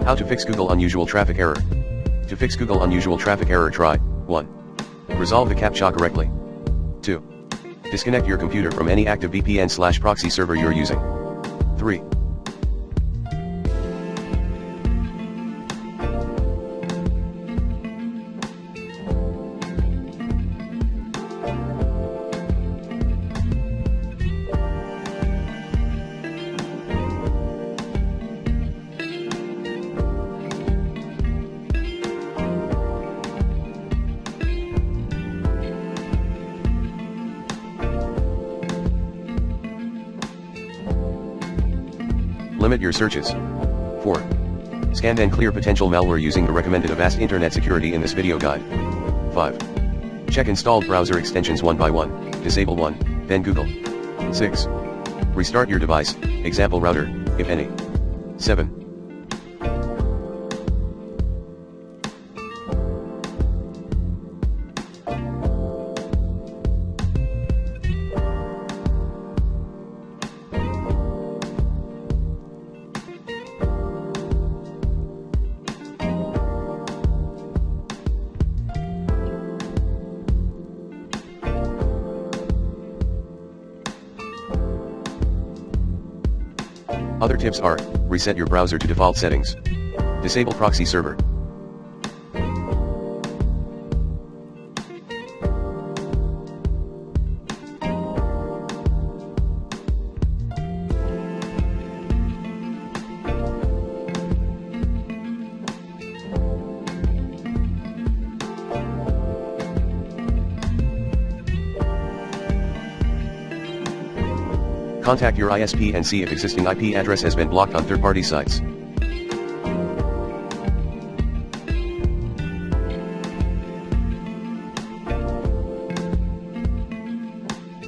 How to fix Google unusual traffic error. To fix Google unusual traffic error, try 1. Resolve the CAPTCHA correctly. 2. Disconnect your computer from any active VPN/proxy server you're using. 3. Limit your searches. 4. Scan and clear potential malware using the recommended Avast Internet Security in this video guide. 5. Check installed browser extensions one by one, disable one, then Google. 6. Restart your device, example router, if any. 7. Other tips are, reset your browser to default settings. Disable proxy server. Contact your ISP and see if existing IP address has been blocked on third-party sites.